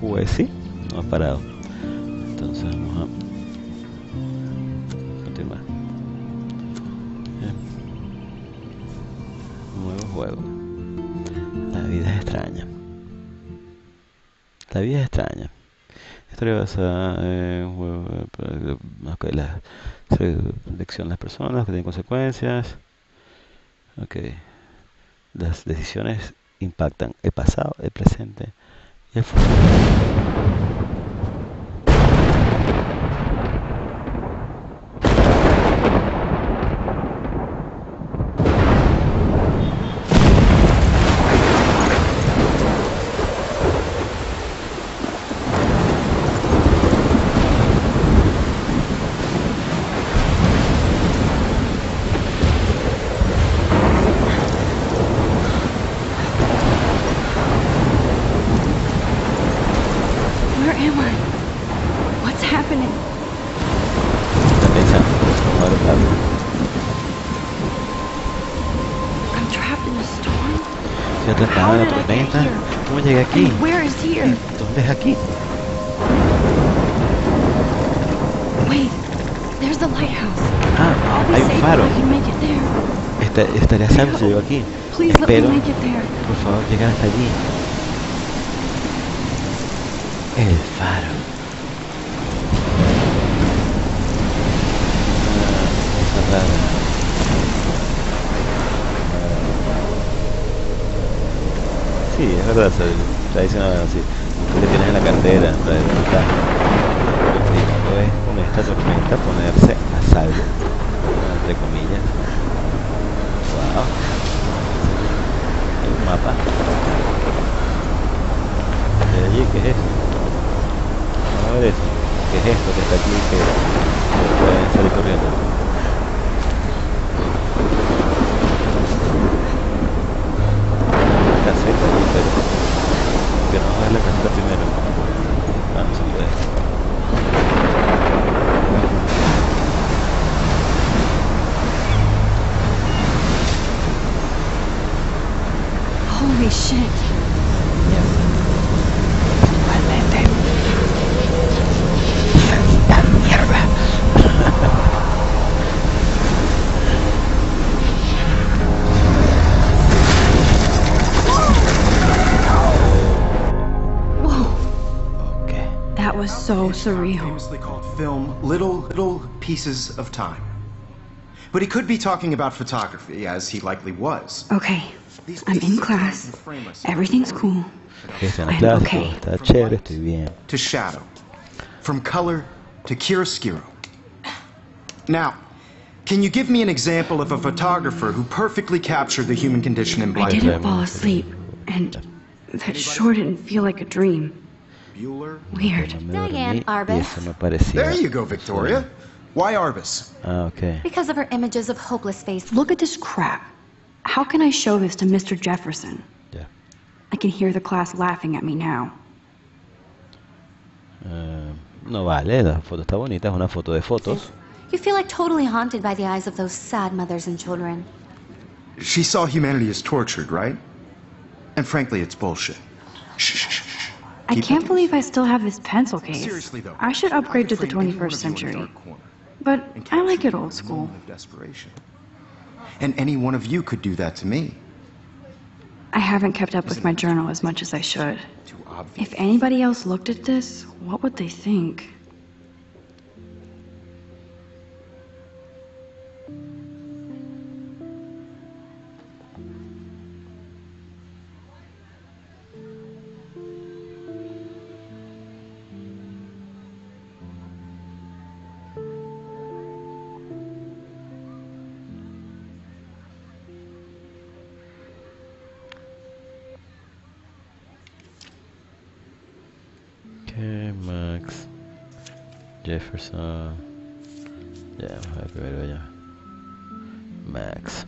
Pues sí, no ha parado. Entonces vamos a continuar. Bien. Nuevo juego. La vida es extraña. La vida es extraña. Historia basada en un juego okay, la selección de las personas que tienen consecuencias. Ok. Las decisiones impactan el pasado, el presente y el futuro. Where am I? What's happening? I'm trapped in a storm? Estoy atrapado How en la did I get tormenta. here? ¿Cómo llegué aquí? And where is here? ¿Dónde es aquí? Wait, there's the lighthouse. Ah, I'll be hay un safe faro. if I can make it there. Estaré a salvo si llego aquí. Please let me Espero, make it there. por favor, llegar hasta allí. El faro. Cosa rara. Sí, es verdad, está diciendo así. ¿Qué tienes en la cartera? Para detectar. Lo es con esta tormenta ponerse a salvo, entre comillas. Wow. Hay un mapa. ¿De allí qué es eso? Vamos a ver eso. ¿Qué es esto que está aquí que pueden salir corriendo? Caseta allí, pero que no es la caseta primero. Ah, no se puede. Holy shit. That was so surreal. Famously called film little pieces of time. But he could be talking about photography, as he likely was. Okay, I'm in class. Everything's cool. Estoy en la I'm clase, okay. todo está chévere, estoy bien. To shadow, from color to chiaroscuro. Now, can you give me an example of a photographer who perfectly captured the human condition in I black? didn't fall asleep, and that sure didn't feel like a dream. Bueller? Weird. No me dormí Diane y Arbus. eso me parecía. There you go, Victoria. Why Arbus? Ah, ok. Because of her images of hopeless faces. Look at this crap. How can I show this to Mr. Jefferson? Ya. I can hear the class laughing at me now. No vale, la foto está bonita, es una foto de fotos. You feel like totally haunted by the eyes of those sad mothers and children. She saw humanity as tortured, right? And frankly, it's bullshit. Shh, shh, shh, shh. I Keep can't it. believe I still have this pencil case. Seriously, though. I should upgrade to the Frame any one 21st of you in a century. dark corner But and I like capture it you old in a school. moment of desperation. And any one of you could do that to me. I haven't kept up with my journal as much as I should. Too obvious. If anybody else looked at this, what would they think? Ok, Max. Jefferson. Ya, vamos a ver primero ya. Max.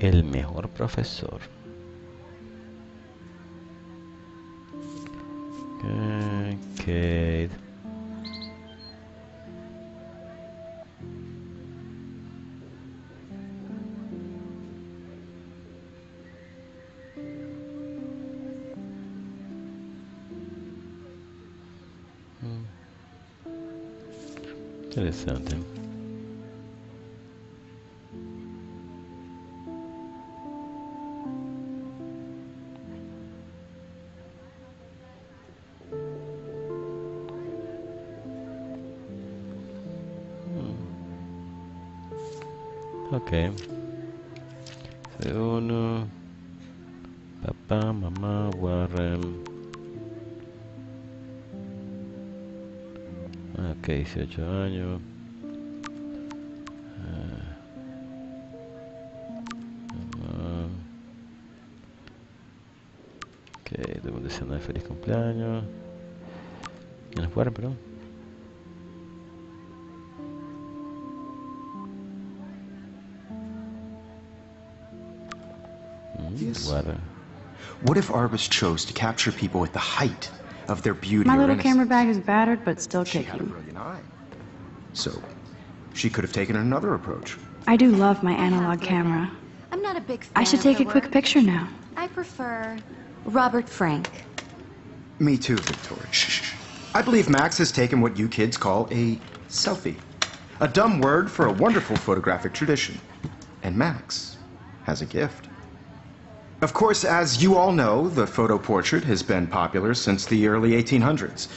el mejor profesor. Kate. Interessante. Ok. Uno. Papá, mamá, Warren. Ok, 18 años. Ok, debo desear feliz cumpleaños. ¿Quién es Warren, perdón? Yes. Warren. What if Arbus chose to capture people at the height of their beauty My or little innocence? camera bag is battered, but still She had a kicking. brilliant eye. So, she could have taken another approach. I do love my analog camera. I'm not a big fan. I should take a quick picture now. I prefer Robert Frank. Me too, Victoria. Shh. I believe Max has taken what you kids call a selfie. A dumb word for a wonderful photographic tradition. And Max has a gift. Of course, as you all know, the photo portrait has been popular since the early 1800s.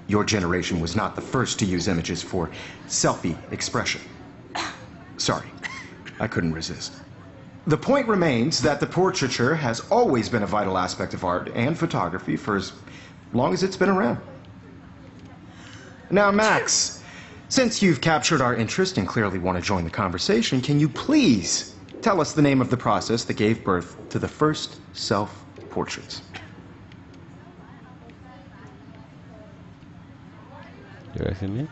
Your generation was not the first to use images for selfie expression. Sorry, I couldn't resist. The point remains that the portraiture has always been a vital aspect of art and photography for as long as it's been around. Now, Max, since you've captured our interest and clearly want to join the conversation, can you please tell us the name of the process that gave birth to the first self-portraits? You're asking me?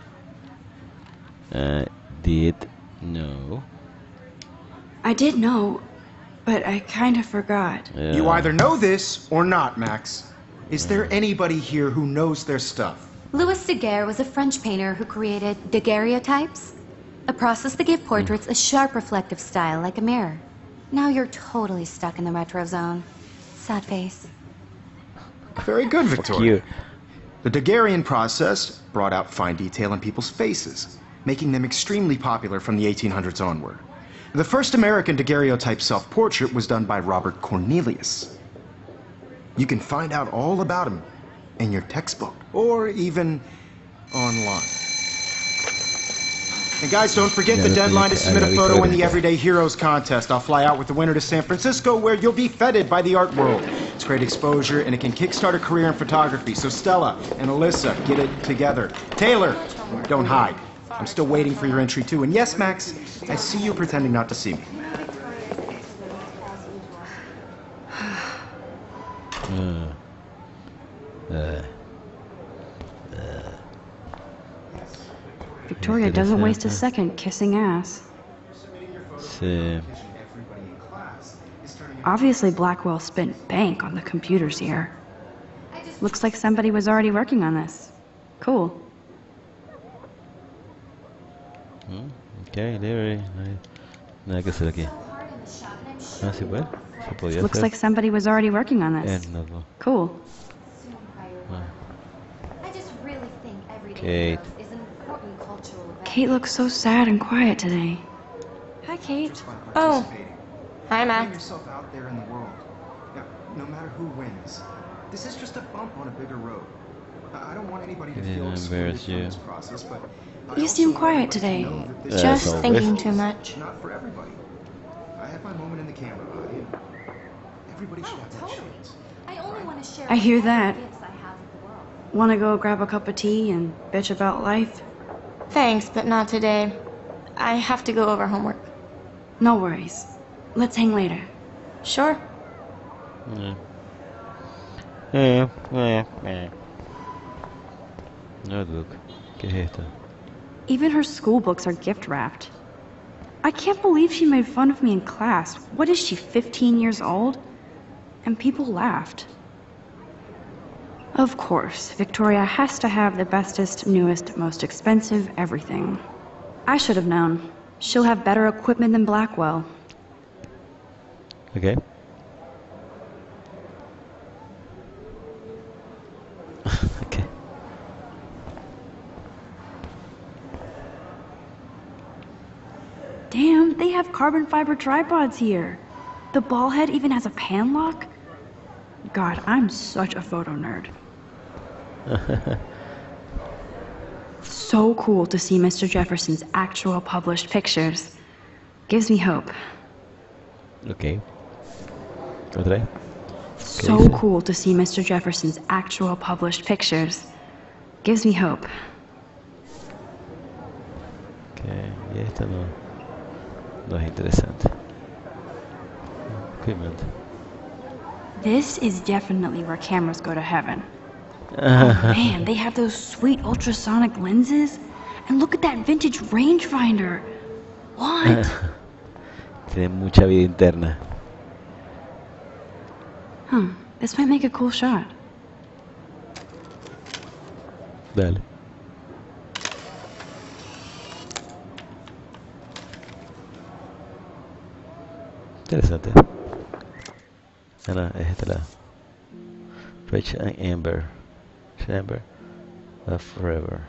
Did know. I did know, but I kind of forgot. Yeah. You either know this or not, Max. Is there anybody here who knows their stuff? Louis Daguerre was a French painter who created daguerreotypes, a process that gave portraits a sharp reflective style like a mirror. Now you're totally stuck in the retro zone. Sad face. Very good, Victoria. you. The Daguerrean process brought out fine detail in people's faces, making them extremely popular from the 1800s onward. The first American daguerreotype self-portrait was done by Robert Cornelius. You can find out all about him in your textbook, or even online. And guys, don't forget the deadline to submit a photo in the Everyday Heroes contest. I'll fly out with the winner to San Francisco, where you'll be feted by the art world. It's great exposure, and it can kickstart a career in photography. So Stella and Alyssa, get it together. Taylor, don't hide. I'm still waiting for your entry, too. And yes, Max, I see you pretending not to see me. Victoria doesn't waste a second kissing ass. Sí. Obviously, Blackwell spent bank on the computers here. Looks like somebody was already working on this. Cool. Ok, libre. Nada que hacer aquí. Ah, sí, pues. Se podía Looks hacer. like somebody was already working on this. No. Cool. I just really think Everyday Kate. Heroes is an important cultural event. Kate looks so sad and quiet today. Hi, Kate. Oh, hi, Put Max. yourself out there in the world. Now, no matter who wins, this is just a bump on a bigger road. I don't want anybody to Didn't feel excluded embarrass from you. this process, but I You also seem want quiet everybody to today. know that this Just so thinking with- too much. is not for everybody. I have my moment in the camera eye, and everybody should have that chance. I only want to share I hear whatever that. gifts I have with the world. Wanna go grab a cup of tea and bitch about life? Thanks, but not today. I have to go over homework. No worries. Let's hang later. Sure. Notebook. ¿Qué es esto? Even her school books are gift wrapped. I can't believe she made fun of me in class. What is she, 15 years old? And people laughed. Of course, Victoria has to have the bestest, newest, most expensive everything. I should have known. She'll have better equipment than Blackwell. Okay. Okay. Damn, they have carbon fiber tripods here. The ball head even has a pan lock. God, I'm such a photo nerd. So cool to see Mr. Jefferson's actual published pictures. Gives me hope. Okay. Otra vez. So cool to see Mr. Jefferson's actual published pictures. Gives me hope. Okay. Y esta no es interesante. Equipment. This is definitely where cameras go to heaven. Oh man, they have those sweet ultrasonic lenses. And look at that vintage rangefinder. What? Tiene mucha vida interna. Huh, this might make a cool shot. Dale. Interesante. Es este lado. Rich and Amber. Amber of Forever.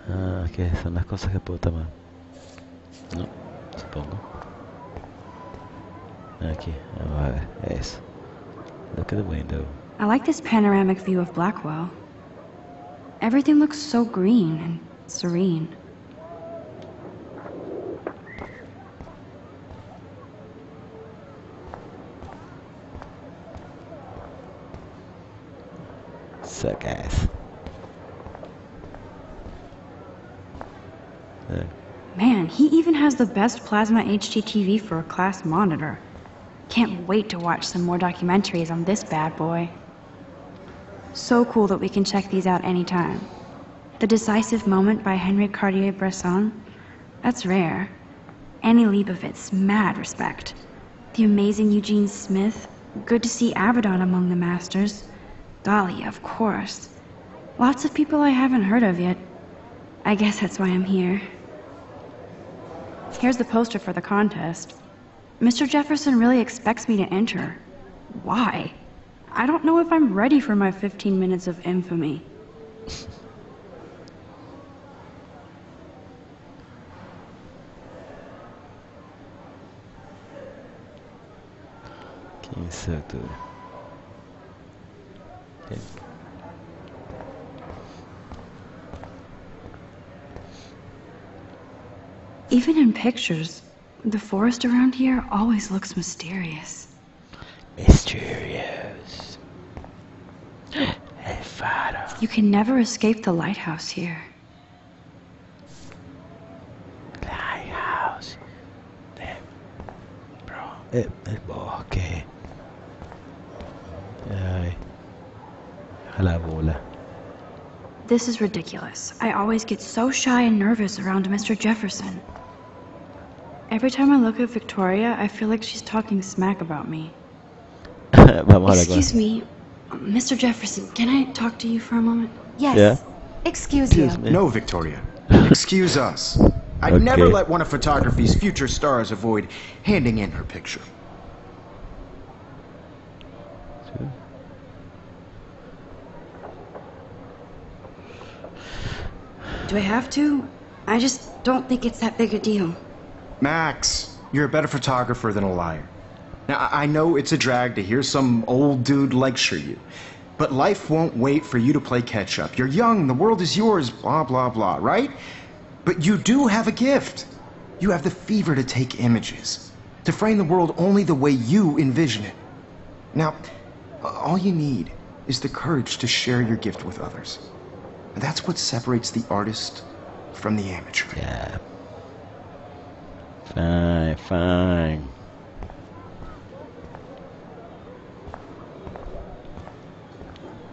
Ah, que son las cosas que puedo tomar. No, supongo. Aquí, vamos a ver, eso. Look at the window. I like this panoramic view of Blackwell. Everything looks so green and serene. Suck ass. Man, he even has the best plasma HDTV for a class monitor. Can't wait to watch some more documentaries on this bad boy. So cool that we can check these out anytime. The Decisive Moment by Henry Cartier-Bresson, that's rare. Annie Leibovitz, mad respect. The amazing Eugene Smith, good to see Abaddon among the masters. Dahlia, of course. Lots of people I haven't heard of yet. I guess that's why I'm here. Here's the poster for the contest. Mr. Jefferson really expects me to enter. Why? I don't know if I'm ready for my 15 minutes of infamy. Exacto. Okay. Even in pictures, the forest around here always looks mysterious. Mysterious. El faro. You can never escape the lighthouse here. Lighthouse. El bosque. Ay. A la bola. This is ridiculous. I always get so shy and nervous around Mr. Jefferson. Every time I look at Victoria, I feel like she's talking smack about me. Vamos a la Excuse me, Mr. Jefferson, can I talk to you for a moment? Yes. Yeah? Excuse you. Me. No, Victoria. Excuse us. I'd Okay. never let one of photography's future stars avoid handing in her picture. Do I have to? I just don't think it's that big a deal. Max, you're a better photographer than a liar. Now, I know it's a drag to hear some old dude lecture you, but life won't wait for you to play catch-up. You're young, the world is yours, blah, blah, blah, right? But you do have a gift. You have the fever to take images, to frame the world only the way you envision it. Now, all you need is the courage to share your gift with others. And that's what separates the artist from the amateur. Yeah. Fine, fine.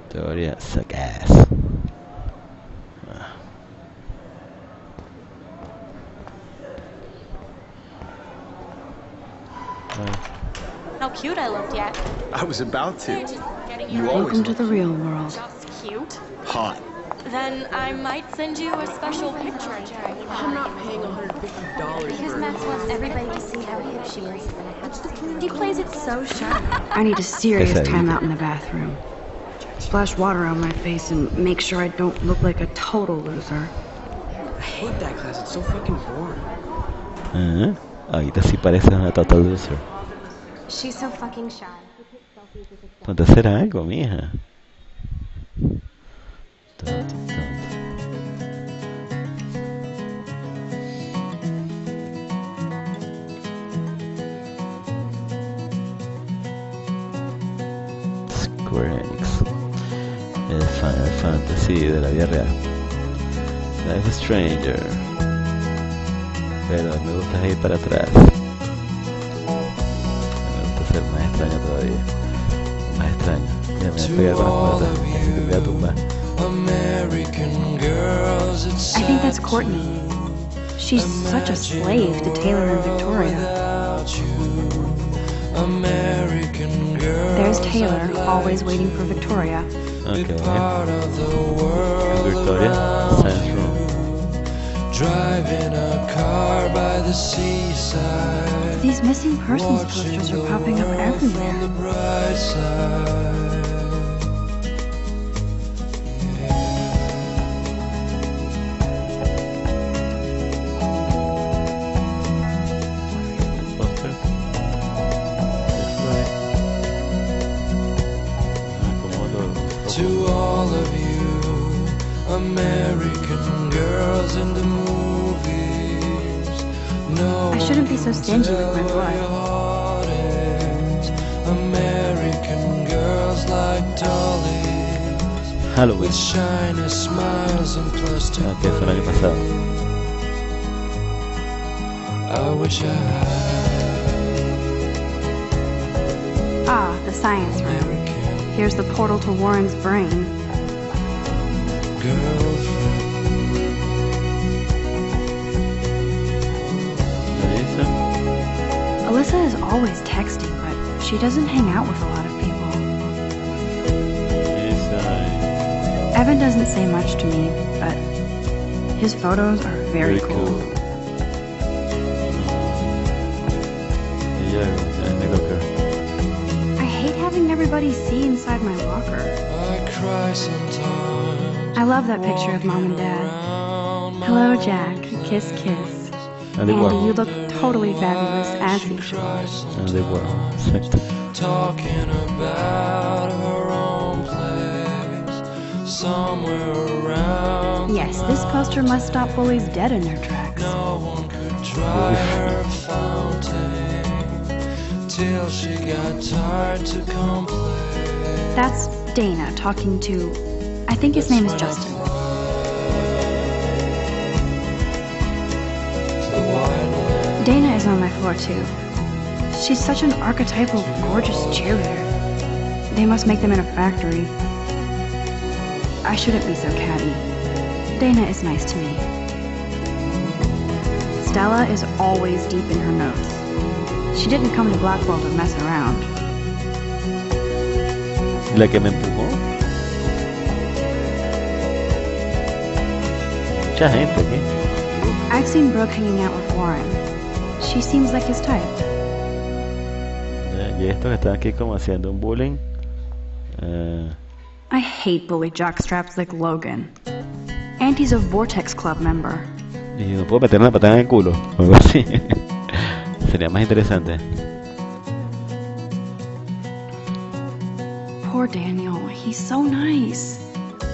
Victoria, suck ass. cute I looked yet. I was about to. You Welcome always to the real world. Just cute. hot. Then I might send you a special picture. I'm not paying $150 Because for Max wants everybody to see how hip she is. He plays it so shy. I need a serious Pesadilla. timeout in the bathroom. Splash water on my face and make sure I don't look like a total loser. I hate that class. It's so fucking boring. Ah, ahorita sí pareces una total loser. She's so fucking shy. Ponte a hacer algo, mija. Tonto, tonto. Square Enix. El Final Fantasy de la vida real. Life is Stranger. Pero me gusta ir para atrás. Me gusta ser más extraño todavía. Más extraño. Ya me voy a pegar con las puertas. Así que me voy a tumbar. I think that's Courtney. She's such a slave to Taylor and Victoria. There's Taylor, always waiting for Victoria. Okay. Victoria, science room. Driving a car by the seaside. These missing persons posters are popping up On the everywhere. bright side. Poster. That's right. Acomodo. To all of you American girls in the movies, no I shouldn't be so stingy with my blood. blood. American girls like dollies Halloween. with shiny smiles and plastic Ah, que fue el año pasado. I wish I had Ah, the science room. American Here's the portal to Warren's brain. girlfriend. Melissa. Alyssa is always texting, but she doesn't hang out with a lot of people. Melissa. Evan doesn't say much to me, but his photos are very cool. Ella es negro girl. I hate having everybody see inside my locker. I cry sometimes. I love that picture of Mom and Dad. around my Hello, Jack. Kiss, kiss. And they Andy, you were. look totally fabulous as she usual. cries And they were. Exacto. talking about her own place somewhere around Yes, this poster must stop bullies dead in their tracks. no one could dry her fountain till she got tired to complain. That's Dana talking to, I think his name is Justin. The white land Dana is on my floor too. She's such an archetypal, gorgeous cheerleader. They must make them in a factory. I shouldn't be so catty. Dana is nice to me. Stella is always deep in her notes. She didn't come to Blackwell to mess around. La que me empujó. Mucha gente aquí. I've seen Brooke hanging out with Warren. She seems like his type. Y estos que están aquí como haciendo un bullying. I hate bully jockstraps like Logan. Auntie's a Vortex Club member. Y no puedo meter una patada en el culo. O algo así. Sería más interesante. Poor Daniel, he's so nice.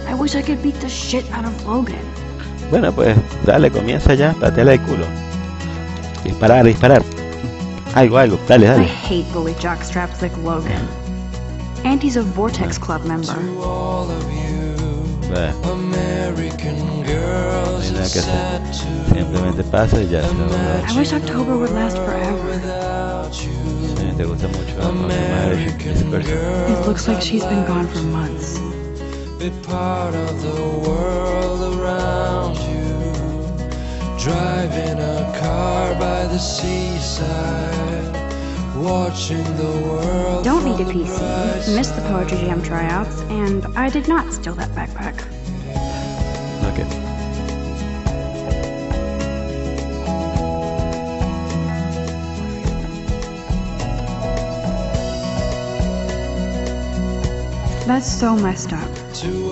I wish I could beat the shit out of Logan. Bueno, pues dale, comienza ya, pateale el culo. Disparar, disparar. Algo, dale, I dale. hate bully jockstraps like Logan. Auntie's a Vortex Club member. to all of you Bueno, American no girls hay nada que it's sad hacer. to Simplemente pasa y ya se va. I wish October would last forever. without you. Sí, te gusta mucho ese person. It looks like she's been gone for months. Be part of the world around you. Driving a car by the seaside. watching the world. Don't need a from the PC. bright Missed the side. Poetry Jam tryouts, and I did not steal that backpack. Okay. That's so messed up.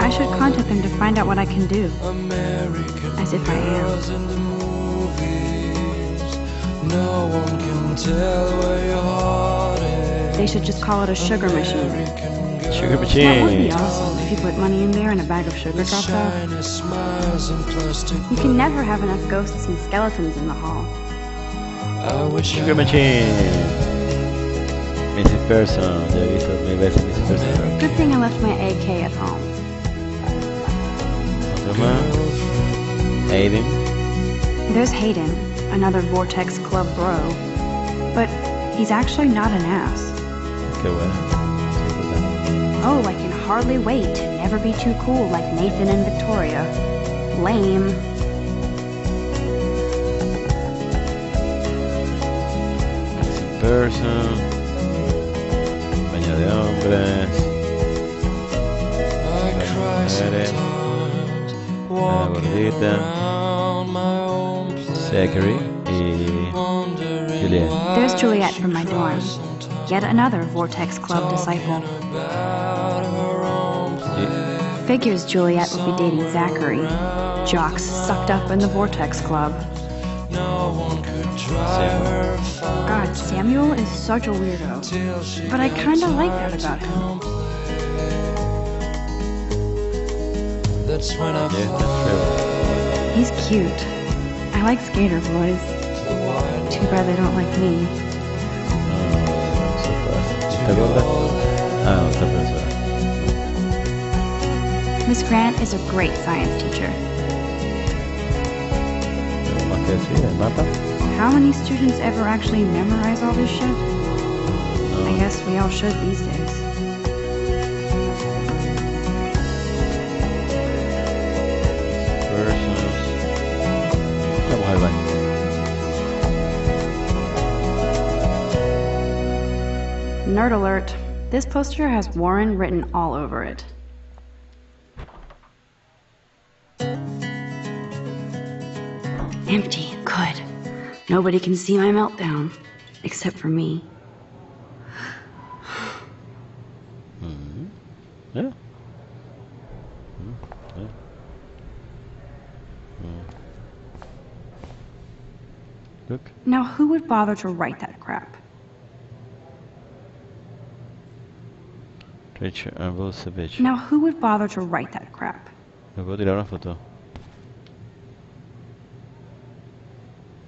I should contact them to find out what I can do. American As if I am. girls in the movies. No one can tell where your heart is. They should just call it a sugar machine. American girls Sugar That would be machine. awesome if you put money in there and a bag of sugar drops out. shiny smiles and plastic. You can never have enough ghosts and skeletons in the hall. I wish Sugar machine. Missing person. Ya he visto 1000 veces Missing person. Good thing I left my AK at home. Otro más. Aiden. There's Hayden, another Vortex Club bro. But he's actually not an ass. Qué bueno. Sí, importante. Oh, I can hardly wait to never be too cool like Nathan and Victoria. Lame. Missing person. Baño de hombres. I cry mujeres. sometimes, Una walking gordita. around my own place, Zachary y wondering Juliet. why There's Juliet from my she dorm. cries sometimes, Yet another Vortex Club disciple. about her own place. Figures Juliet would be dating Zachary. Jocks sucked up in the Vortex Club. No one could drive Samuel. her far God, Samuel is such a weirdo. till she But I got kinda like tired that to about him. complain. That's when I Yeah, fly that's true. He's cute. I like skater boys. to the white Too bad they don't like me. So fácil. ¿Está gorda? Ah, otra persona. Miss Grant is a great science teacher. ¿Algo más que decir? ¿El mapa? How many students ever actually memorize all this shit? No. I guess we all should these days. Persons. Vamos al baño. Nerd alert. This poster has Warren written all over it. Empty. Good. Nobody can see my meltdown. Except for me. Yeah. Look. Now, who would bother to write that crap? Richard Arbosevich. Now, who would bother to write that crap? Me puedo tirar una foto.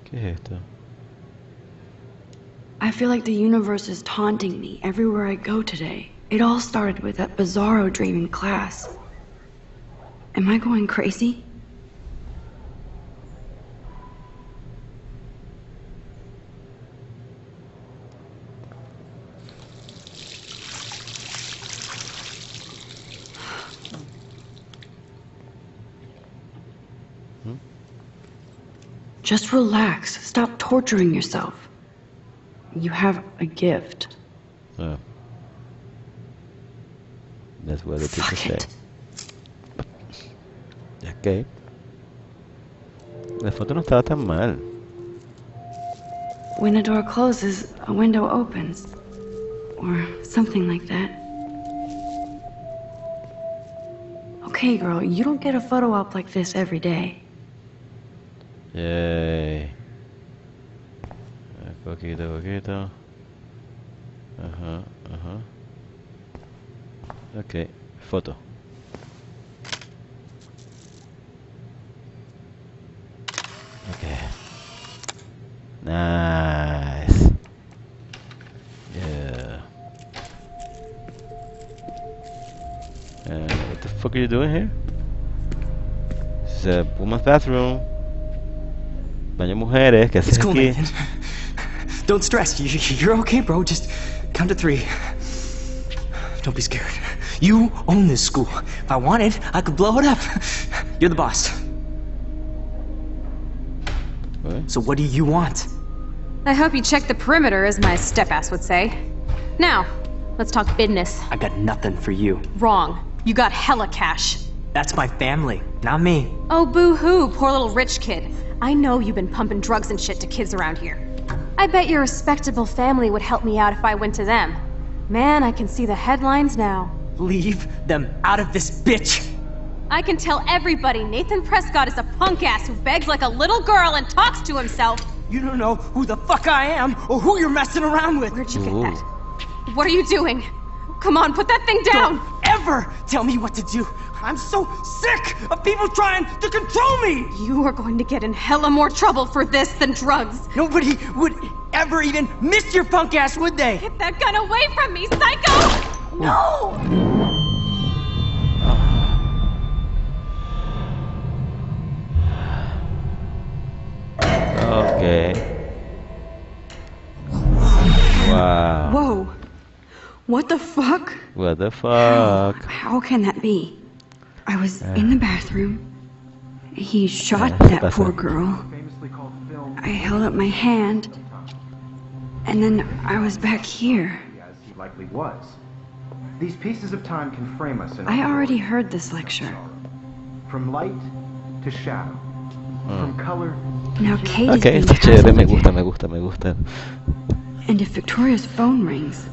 ¿Qué es esto? I feel like the universe is taunting me everywhere I go today. It all started with that bizarro dream in class. Am I going crazy? Just relax. Stop torturing yourself. You have a gift. Ah. That's what the teacher Fuck said. it. Ok. La foto no estaba tan mal. When a door closes, a window opens. Or something like that. Okay, girl, you don't get a photo op like this every day. Yay. Poquito, poquito. Ajá, ajá. Ok, foto. Ok. Nice. Yeah. What the fuck are you doing here? This is a woman's bathroom. Baño mujeres, ¿qué haces It's cool, aquí? Nathan. Don't stress. You're okay, bro. Just count to 3. Don't be scared. You own this school. If I wanted, I could blow it up. You're the boss. What? So what do you want? I hope you checked the perimeter, as my step-ass would say. Now, let's talk business. I got nothing for you. Wrong. You got hella cash. That's my family, not me. Oh, boo-hoo, poor little rich kid. I know you've been pumping drugs and shit to kids around here. I bet your respectable family would help me out if I went to them. Man, I can see the headlines now. Leave them out of this, bitch! I can tell everybody Nathan Prescott is a punk-ass who begs like a little girl and talks to himself. You don't know who the fuck I am or who you're messing around with. Where'd you get that? What are you doing? Come on, put that thing down! Don't ever tell me what to do! I'm so sick of people trying to control me! You are going to get in hella more trouble for this than drugs. Nobody would ever even miss your punk ass, would they? Get that gun away from me, psycho! No! Okay. Wow. Whoa. What the fuck? What the fuck? How can that be? I was in the bathroom. He shot ¿Qué that pasa? poor girl. I held up my hand. And then I was back here. As he likely was. These pieces of time can frame us in I already heard this lecture. from light to shadow. From color. Now Kate is Okay, being está chévere, hassled me again. gusta. And if Victoria's phone rings,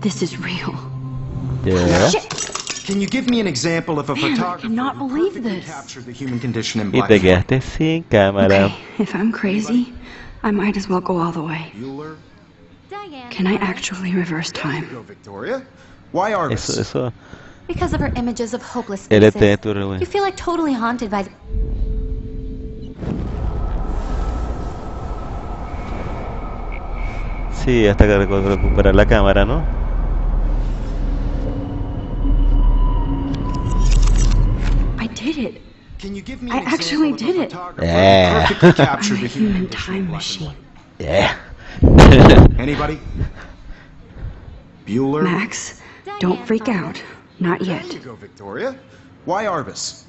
this is real. Yeah. Can you give me an example of a Man, I photographer cannot who believe perfectly this. captured the human condition in Y black te and white? quedaste sin cámara. Okay, if I'm crazy, I might as well go all the way. Bueller? Diane. Can I actually reverse time? Go, Victoria. Why Arbus? Eso. Because of her images of hopeless LT, faces. tu rewind. You feel like totally haunted by the... Sí, hasta que recuperar la cámara, ¿no? I did it. Can you give me I an actually example of a did it. photographer Yeah. who perfectly I'm captured a the human human condition in time black and machine. Yeah. white? Anybody? Bueller? Max, don't freak out. Not There yet. you go, Victoria. Why Arbus?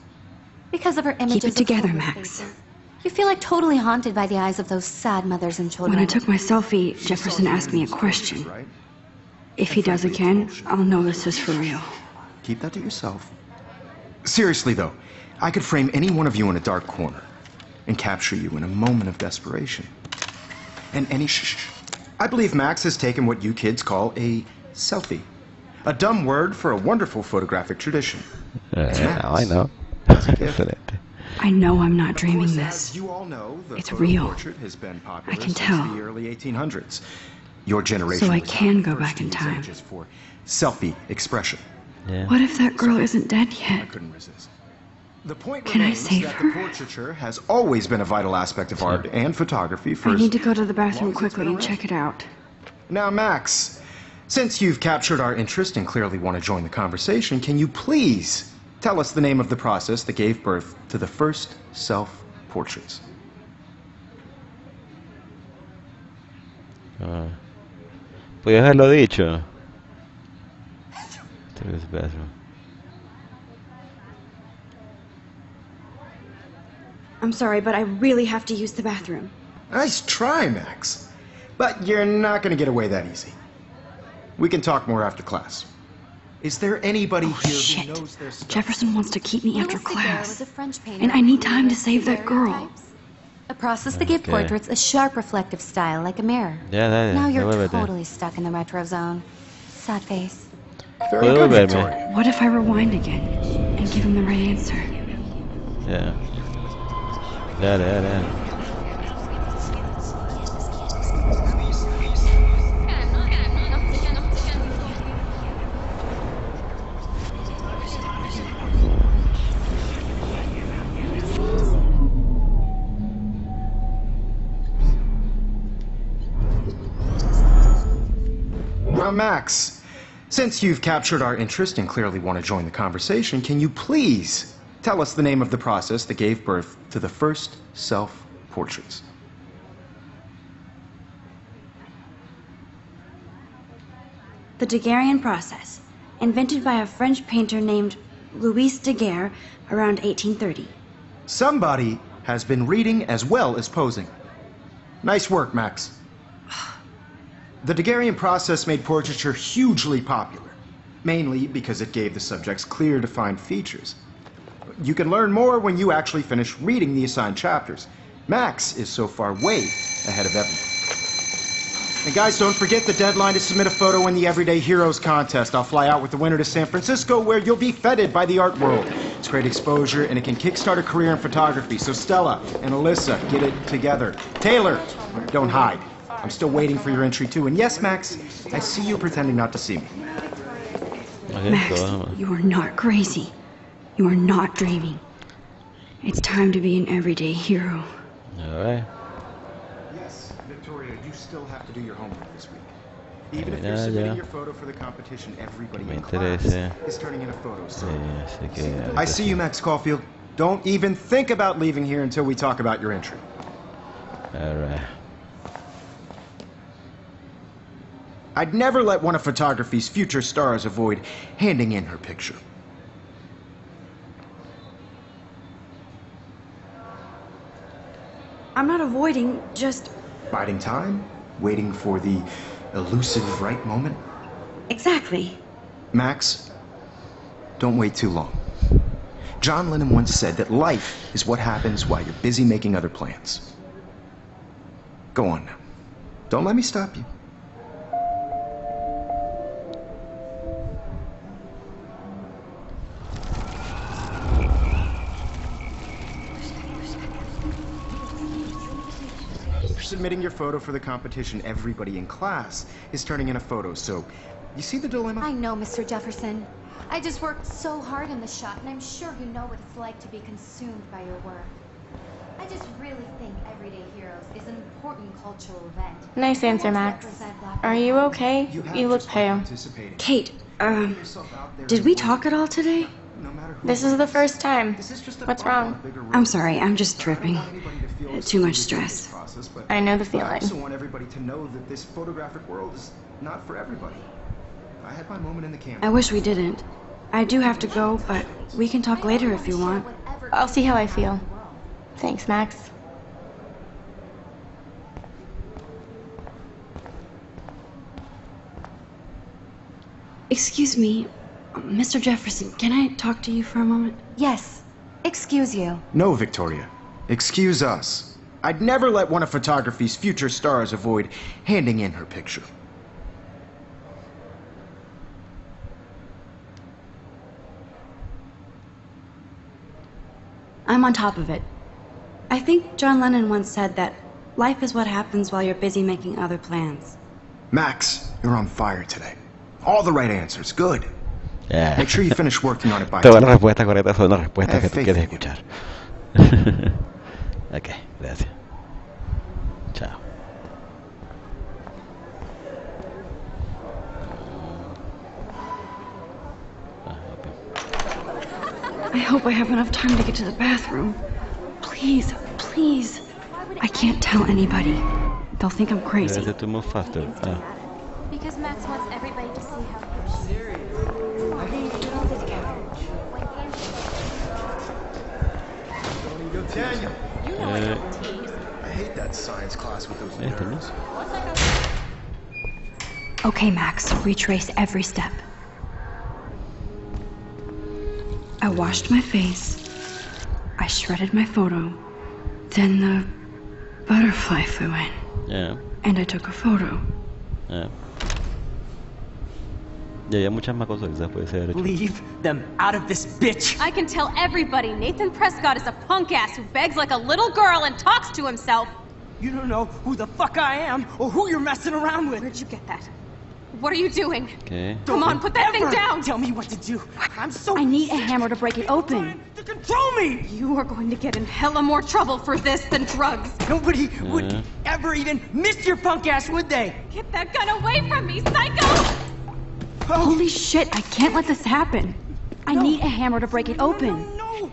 Because of her images it together, of hopeless Max. faces. You feel like totally haunted by the eyes of those sad mothers and children. When I took my selfie, Jefferson asked me a question. Right? If he does again, I'll know this is for real. Keep that to yourself. Seriously, though, I could frame any one of you in a dark corner and capture you in a moment of desperation. And any I believe Max has taken what you kids call a selfie. A dumb word for a wonderful photographic tradition. Now I know. It's a gift. Excelente. I know I'm not Of dreaming course, this. as you all know, the It's photo real. portrait has been popular I can since tell. the early 1800s. Your generation So I was can the go first back to in use time. images for selfie expression. Yeah. What if that girl isn't dead I yet? couldn't resist. The point Can I remains save that her? the portraiture has always been a vital aspect of art and photography for I as need to go to the bathroom long as it's quickly been and check it out. Now, Max, since you've captured our interest and clearly want to join the conversation, can you please tell us the name of the process that gave birth to the first self-portraits? Podías haberlo dicho. To this bathroom. I'm sorry, but I really have to use the bathroom. Nice try, Max. But you're not going to get away that easy. We can talk more after class. Is there anybody Oh, here shit. who knows their stuff? Jefferson wants to keep me after Louis Daguerre was class. a French painter And I who need time to created save that girl. daguerreotypes, a process to give Okay. portraits a sharp reflective style like a mirror. Ya, dale, Now you're devuélvete. totally stuck in the retro zone. Sad face. Very Puedo good, verme. Victoria. What if I rewind again and give him the right answer? Ya. Dale. Now, Max, since you've captured our interest and clearly want to join the conversation, can you please tell us the name of the process that gave birth to the first self-portraits? The Daguerrean process, invented by a French painter named Louis Daguerre around 1830. Somebody has been reading as well as posing. Nice work, Max. The Daguerrean process made portraiture hugely popular, mainly because it gave the subjects clear, defined features. You can learn more when you actually finish reading the assigned chapters. Max is so far way ahead of everyone. And guys, don't forget the deadline to submit a photo in the Everyday Heroes contest. I'll fly out with the winner to San Francisco, where you'll be feted by the art world. It's great exposure, and it can kickstart a career in photography. So Stella and Alyssa, get it together. Taylor, don't hide. I'm still waiting for your entry too. And yes, Max, I see you pretending not to see me. Okay, Max, you are not crazy. You are not dreaming. It's time to be an everyday hero. Alright. Yes, Victoria, you still have to do your homework this week. Even if you're submitting your photo for the competition, everybody in class is turning in a photo. So I see you, Max Caulfield. Don't even think about leaving here until we talk about your entry. Alright. I'd never let one of photography's future stars avoid handing in her picture. I'm not avoiding, just... Biding time? Waiting for the elusive right moment? Exactly. Max, don't wait too long. John Lennon once said that life is what happens while you're busy making other plans. Go on now. Don't let me stop you. Submitting your photo for the competition, everybody in class is turning in a photo, so you see the dilemma? I know, Mr. Jefferson. I just worked so hard on the shot, and I'm sure you know what it's like to be consumed by your work. I just really think Everyday Heroes is an important cultural event. Nice answer, Max. Are you okay? You look pale. Kate, did we talk at all today? This is the first time. What's wrong? I'm sorry, I'm just tripping. Too much stress. I know the I feeling. also want everybody to know that this photographic world is not for everybody. I had my moment in the camera. I wish we didn't. I do have to go, but we can talk later if you want. I'll see how I feel. Thanks, Max. Excuse me, Mr. Jefferson, can I talk to you for a moment? Yes. Excuse you. No, Victoria. Excuse us. I'd never let one of photography's future stars avoid handing in her picture. I'm on top of it. I think John Lennon once said that life is what happens while you're busy making other plans. Max, you're on fire today. All the right answers. Good. Yeah. Make sure you finish working on it by Todas las respuestas correctas son las respuestas que tú faith quieres in you. escuchar. Ok, gracias. Chao. I hope I have enough time to get to the bathroom. Please, please. I can't tell anybody. They'll think I'm crazy. To move faster. Because Max wants everybody to see how Daniel, Eh, I hate that science class with those esto, ¿no? nerds. Okay, Max, retrace every step. I washed my face. I shredded my photo. Then the butterfly flew in. Yeah. And I took a photo. Yeah. Y había muchas más cosas que se puede haber hecho. Leave them out of this bitch! I can tell everybody Nathan Prescott is a punk ass who begs like a little girl and talks to himself. You don't know who the fuck I am or who you're messing around with. Where'd you get that? What are you doing? Okay. Come on, put that thing Ever down! Tell me what to do. I'm so I need a hammer to break it open. to control me. You are going to get in hella more trouble for this than drugs. Nobody would ever even miss your punk ass, would they? Get that gun away from me, psycho! Holy shit, I can't let this happen. I need a hammer to break it open. No.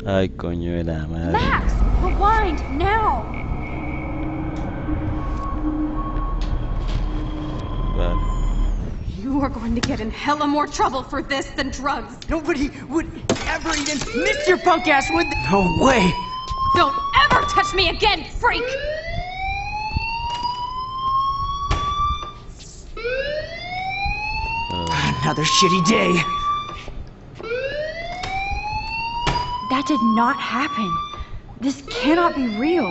Ay, coño de la madre. Max, rewind now! Vale. You are going to get in hella more trouble for this than drugs. Nobody would ever even miss your punk ass, would they? No way. Don't ever touch me again, freak! Another shitty day. That did not happen. This cannot be real.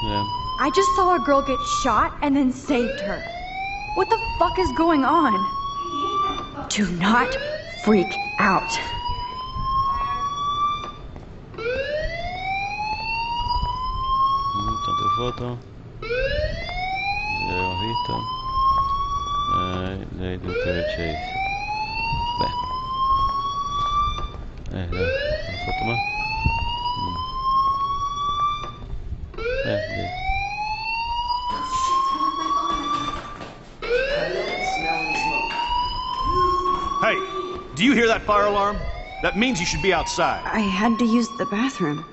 Yeah. I just saw a girl get shot and then saved her. What the fuck is going on? Do not freak out. Tanto foto. Ya lo hemos visto. Lady Chase. Beh. Una foto más. Lì. Hey, do you hear that fire alarm? That means you should be outside. I had to use the bathroom.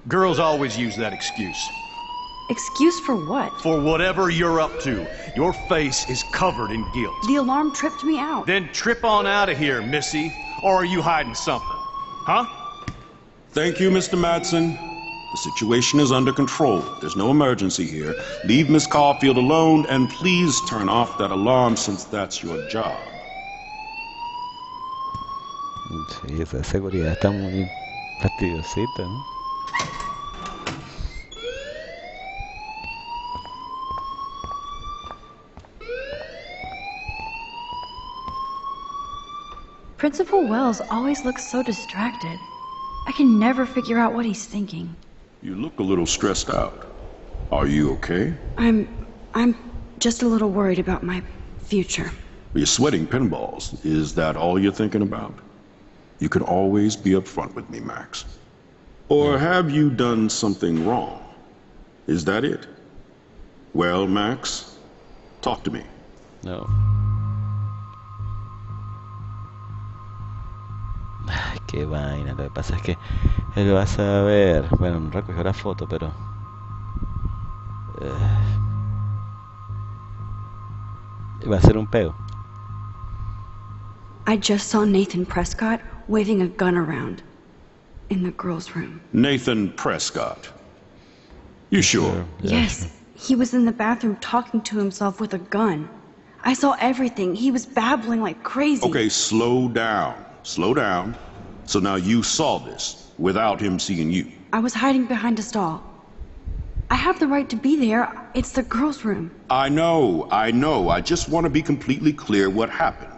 Girls always use that excuse. Excuse for what? For whatever you're up to, your face is covered in guilt. The alarm tripped me out. Then trip on out of here, Missy. Or are you hiding something? Huh? Thank you, Mr. Madsen. The situation is under control. There's no emergency here. Leave Miss Caulfield alone, and please turn off that alarm since that's your job. Sí, esa seguridad está muy fastidiosita, ¿no? Principal Wells always looks so distracted. I can never figure out what he's thinking. You look a little stressed out. Are you okay? I'm just a little worried about my future. You're sweating pinballs. Is that all you're thinking about? You can always be upfront with me, Max. Or have you done something wrong? Is that it? Well, Max, talk to me. No. Ay, qué vaina. Lo que pasa es que él va a saber. Bueno, no recogió la foto, pero. Va a ser un pego. I just saw Nathan Prescott waving a gun around in the girls' room. Nathan Prescott. You sure? Yes, he was in the bathroom talking to himself with a gun. I saw everything. He was babbling like crazy. Okay, slow down. Slow down. So now you saw this without him seeing you. I was hiding behind a stall. I have the right to be there. It's the girls' room. I know. I just want to be completely clear what happened.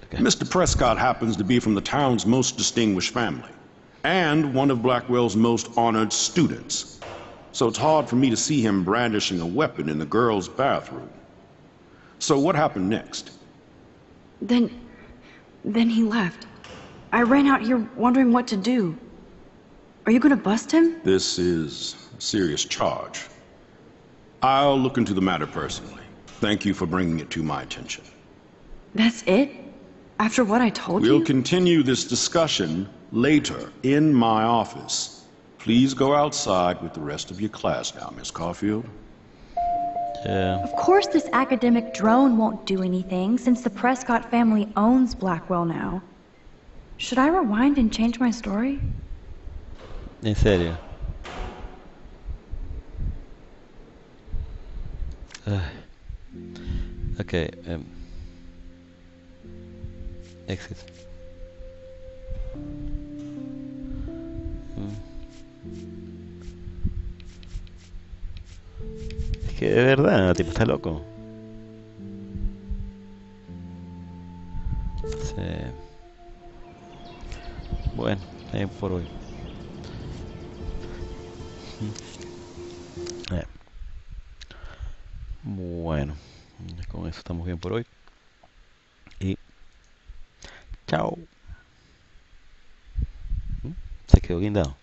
Okay. Mr. Prescott happens to be from the town's most distinguished family, and one of Blackwell's most honored students. So it's hard for me to see him brandishing a weapon in the girls' bathroom. So what happened next? Then he left. I ran out here wondering what to do. Are you gonna bust him? This is a serious charge. I'll look into the matter personally. Thank you for bringing it to my attention. That's it? After what I told you? We'll continue this discussion later in my office. Please go outside with the rest of your class now, Miss Caulfield. Yeah. Of course this academic drone won't do anything since the Prescott family owns Blackwell now. Should I rewind and change my story? En serio. Okay. Exit. Es que de verdad, tipo, está loco. Sí. Bueno, por hoy. Bueno, con eso estamos bien por hoy. Y chao. Se quedó guindado.